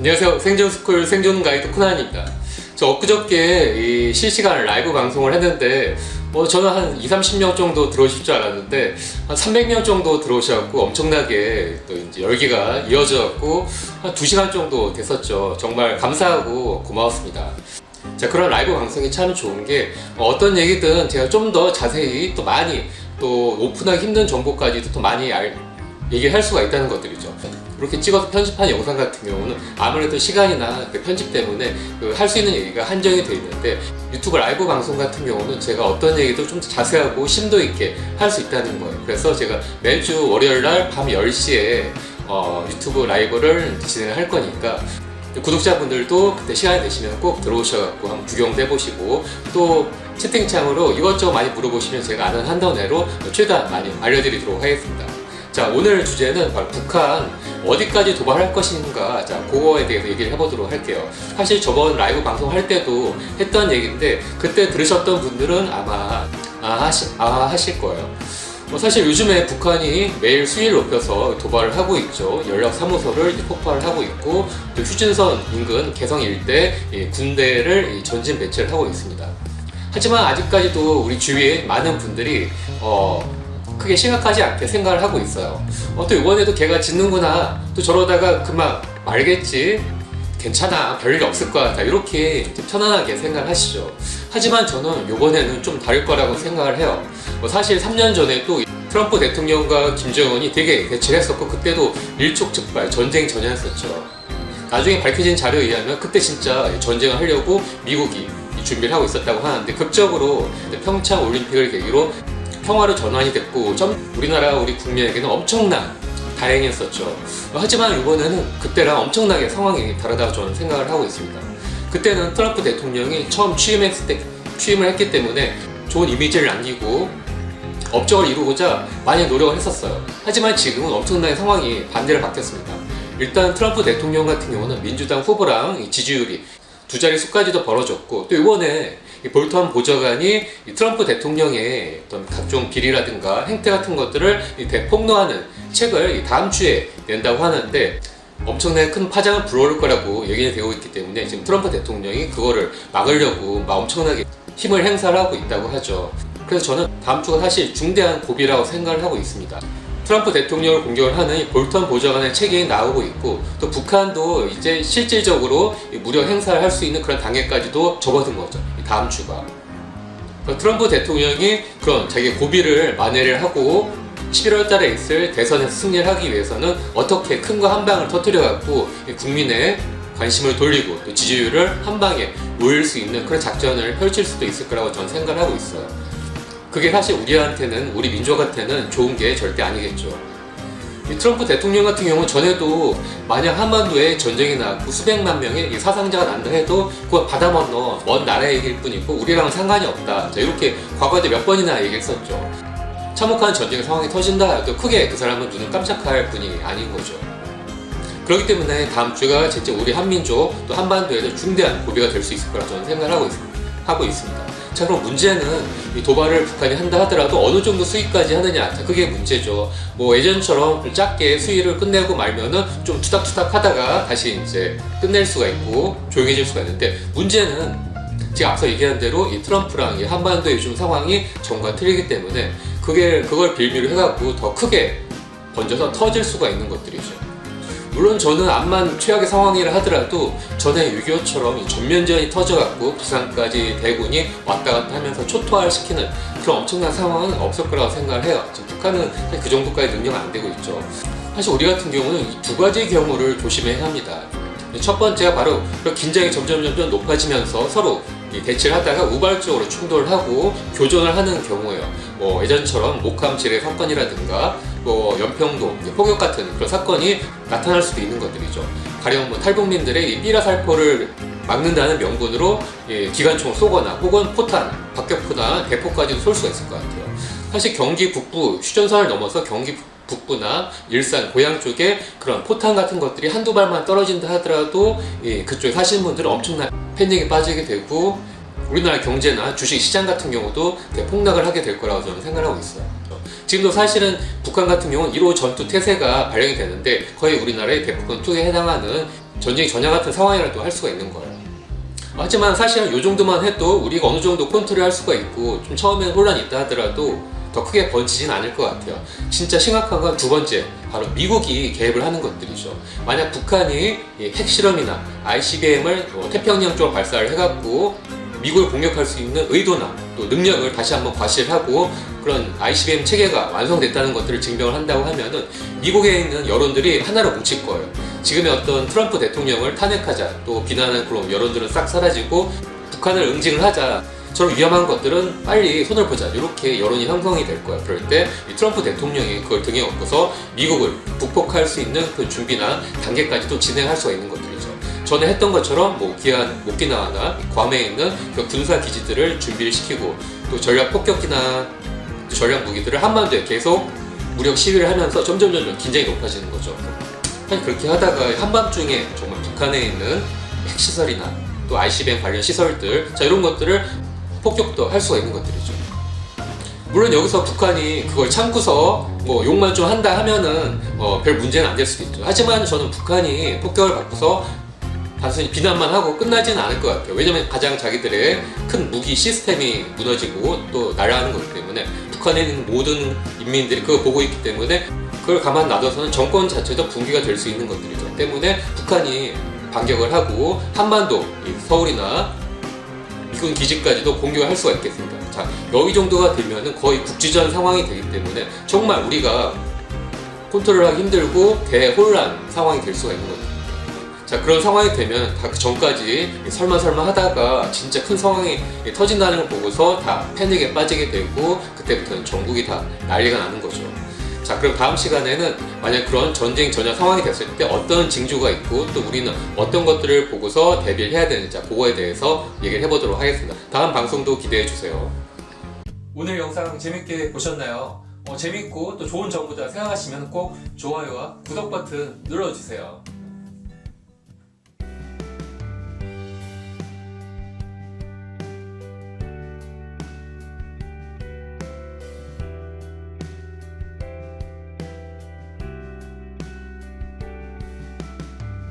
안녕하세요. 생존스쿨 생존 가이드 코난입니다. 저 엊그저께 이 실시간 라이브 방송을 했는데 저는 한 20-30명 정도 들어오실 줄 알았는데 한 300명 정도 들어오셔갖고 엄청나게 또 이제 열기가 이어져갖고 한 2시간 정도 됐었죠. 정말 감사하고 고마웠습니다. 자, 그런 라이브 방송이 참 좋은 게 어떤 얘기든 제가 좀 더 자세히 또 많이 또 오픈하기 힘든 정보까지도 또 많이 얘기할 수가 있다는 것들이죠. 이렇게 찍어서 편집한 영상 같은 경우는 아무래도 시간이나 편집 때문에 할 수 있는 얘기가 한정이 되어 있는데, 유튜브 라이브 방송 같은 경우는 제가 어떤 얘기도 좀 더 자세하고 심도 있게 할 수 있다는 거예요. 그래서 제가 매주 월요일날 밤 10시에 유튜브 라이브를 진행을 할 거니까 구독자분들도 그때 시간이 되시면 꼭 들어오셔갖고 한번 구경도 해보시고, 또 채팅창으로 이것저것 많이 물어보시면 제가 아는 한도 내로 최대한 많이 알려드리도록 하겠습니다. 자, 오늘 주제는 바로 북한 어디까지 도발할 것인가, 자, 그거에 대해서 얘기를 해보도록 할게요. 사실 저번 라이브 방송할 때도 했던 얘기인데 그때 들으셨던 분들은 아마 하실 거예요. 사실 요즘에 북한이 매일 수위를 높여서 도발을 하고 있죠. 연락사무소를 폭발을 하고 있고, 또 휴전선 인근 개성 일대 군대를 전진 배치를 하고 있습니다. 하지만 아직까지도 우리 주위에 많은 분들이 크게 심각하지 않게 생각을 하고 있어요. 또 이번에도 걔가 짖는구나, 또 저러다가 그만 말겠지, 괜찮아, 별일 없을 거야, 이렇게 편안하게 생각하시죠. 하지만 저는 이번에는 좀 다를 거라고 생각을 해요. 사실 3년 전에도 트럼프 대통령과 김정은이 되게 대치를 했었고, 그때도 일촉즉발 전쟁 전이었었죠. 나중에 밝혀진 자료에 의하면 그때 진짜 전쟁을 하려고 미국이 준비를 하고 있었다고 하는데, 극적으로 평창 올림픽을 계기로 평화로 전환이 됐고, 우리나라 우리 국민에게는 엄청난 다행이었었죠. 하지만 이번에는 그때랑 엄청나게 상황이 다르다고 저는 생각을 하고 있습니다. 그때는 트럼프 대통령이 처음 취임을 했기 때문에 좋은 이미지를 남기고 업적을 이루고자 많이 노력을 했었어요. 하지만 지금은 엄청나게 상황이 반대로 바뀌었습니다. 일단 트럼프 대통령 같은 경우는 민주당 후보랑 지지율이 두 자릿수까지도 벌어졌고, 또 이번에 볼턴 보좌관이 트럼프 대통령의 어떤 각종 비리라든가 행태 같은 것들을 대폭로하는 책을 다음 주에 낸다고 하는데, 엄청나게 큰 파장을 불어올 거라고 얘기가 되고 있기 때문에 지금 트럼프 대통령이 그거를 막으려고 엄청나게 힘을 행사를 하고 있다고 하죠. 그래서 저는 다음 주가 사실 중대한 고비라고 생각을 하고 있습니다. 트럼프 대통령을 공격을 하는 이 볼턴 보좌관의 책이 나오고 있고, 또 북한도 이제 실질적으로 무력 행사를 할 수 있는 그런 단계까지도 접어든 거죠, 이 다음 주가. 트럼프 대통령이 그런 자기의 고비를 만회를 하고 11월 달에 있을 대선에서 승리를 하기 위해서는 어떻게 큰 거 한 방을 터뜨려갖고 국민의 관심을 돌리고 또 지지율을 한 방에 올릴 수 있는 그런 작전을 펼칠 수도 있을 거라고 저는 생각을 하고 있어요. 그게 사실 우리 민족한테는 좋은 게 절대 아니겠죠. 이 트럼프 대통령 같은 경우는 전에도 만약 한반도에 전쟁이 나고 수백만 명의 사상자가 난다 해도 그건 바다 건너 먼 나라의 얘기일 뿐이고 우리랑은 상관이 없다, 이렇게 과거에 몇 번이나 얘기했었죠. 참혹한 전쟁 상황이 터진다 해도 크게 그 사람은 눈을 깜짝할 분이 아닌 거죠. 그렇기 때문에 다음 주가 진짜 우리 한민족 또 한반도에도 중대한 고비가 될 수 있을 거라 저는 생각을 하고 있습니다. 자, 그럼 문제는 이 도발을 북한이 한다 하더라도 어느 정도 수위까지 하느냐, 그게 문제죠. 예전처럼 짧게 수위를 끝내고 말면은 좀 투닥투닥 하다가 다시 이제 끝낼 수가 있고 조용해질 수가 있는데, 문제는 제가 앞서 얘기한 대로 이 트럼프랑 이 한반도의 요즘 상황이 전과 틀리기 때문에 그걸 빌미로 해갖고 더 크게 번져서 터질 수가 있는 것들이죠. 물론 저는 암만 최악의 상황이라 하더라도 전에 6.25처럼 전면전이 터져갖고 부산까지 대군이 왔다 갔다 하면서 초토화시키는 그런 엄청난 상황은 없을 거라고 생각을 해요. 지금 북한은 그 정도까지 능력 안 되고 있죠. 사실 우리 같은 경우는 이 두 가지 경우를 조심해야 합니다. 첫 번째가 바로 긴장이 점점 높아지면서 서로 대치를 하다가 우발적으로 충돌을 하고 교전을 하는 경우예요. 예전처럼 목함지뢰 사건이라든가 연평도 폭격 같은 그런 사건이 나타날 수도 있는 것들이죠. 가령 탈북민들의 이 삐라살포를 막는다는 명분으로 기관총을 쏘거나 혹은 포탄, 박격포나 대포까지도 쏠 수가 있을 것 같아요. 사실 경기 북부 휴전선을 넘어서 경기 북부나 일산, 고향 쪽에 그런 포탄 같은 것들이 한두 발만 떨어진다 하더라도 그쪽에 사시는 분들은 엄청난 패닉에 빠지게 되고, 우리나라 경제나 주식 시장 같은 경우도 폭락을 하게 될 거라고 저는 생각하고 있어요. 지금도 사실은 북한 같은 경우는 1호 전투 태세가 발령이 되는데 거의 우리나라의 대북권 투기에 해당하는 전쟁이 전야 같은 상황이라도 할 수가 있는 거예요. 하지만 사실은 이 정도만 해도 우리가 어느 정도 컨트롤할 수가 있고 좀 처음에는 혼란이 있다 하더라도 더 크게 번지진 않을 것 같아요. 진짜 심각한 건 두 번째, 바로 미국이 개입을 하는 것들이죠. 만약 북한이 핵실험이나 ICBM을 태평양 쪽으로 발사를 해갖고 미국을 공격할 수 있는 의도나 또 능력을 다시 한번 과시하고 그런 ICBM 체계가 완성됐다는 것들을 증명을 한다고 하면은 미국에 있는 여론들이 하나로 뭉칠 거예요. 지금의 어떤 트럼프 대통령을 탄핵하자 또 비난하는 그런 여론들은 싹 사라지고 북한을 응징을 하자, 저런 위험한 것들은 빨리 손을 보자, 이렇게 여론이 형성이 될 거예요. 그럴 때 이 트럼프 대통령이 그걸 등에 업고서 미국을 북폭할 수 있는 그 준비나 단계까지도 진행할 수가 있는 것들이죠. 전에 했던 것처럼 오키나와나 괌에 있는 그 군사 기지들을 준비를 시키고 또 전략 폭격기나 전략 무기들을 한반도에 계속 무력 시위를 하면서 점점 긴장이 높아지는 거죠. 사실 그렇게 하다가 한밤중에 정말 북한에 있는 핵시설이나 또 ICBM 관련 시설들, 자, 이런 것들을 폭격도 할 수가 있는 것들이죠. 물론 여기서 북한이 그걸 참고서 욕만 좀 한다 하면은 별 문제는 안 될 수도 있죠. 하지만 저는 북한이 폭격을 받고서 단순히 비난만 하고 끝나지는 않을 것 같아요. 왜냐면 가장 자기들의 큰 무기 시스템이 무너지고 또 날아가는 거기 때문에 북한에 있는 모든 인민들이 그걸 보고 있기 때문에 그걸 가만 놔둬서는 정권 자체도 붕괴가 될 수 있는 것들이죠. 때문에 북한이 반격을 하고 한반도, 서울이나 미군 기지까지도 공격을 할 수가 있겠습니다. 자, 여기 정도가 되면은 거의 국지전 상황이 되기 때문에 정말 우리가 컨트롤하기 힘들고 대혼란 상황이 될 수가 있는 거죠. 자, 그런 상황이 되면 다 그 전까지 설마 하다가 진짜 큰 상황이 터진다는 걸 보고서 다 패닉에 빠지게 되고 그때부터는 전국이 다 난리가 나는 거죠. 자, 그럼 다음 시간에는 만약 그런 전쟁 전야 상황이 됐을 때 어떤 징조가 있고 또 우리는 어떤 것들을 보고서 대비를 해야 되는지 그거에 대해서 얘기를 해보도록 하겠습니다. 다음 방송도 기대해 주세요. 오늘 영상 재밌게 보셨나요? 재밌고 또 좋은 정보다 생각하시면 꼭 좋아요와 구독 버튼 눌러주세요.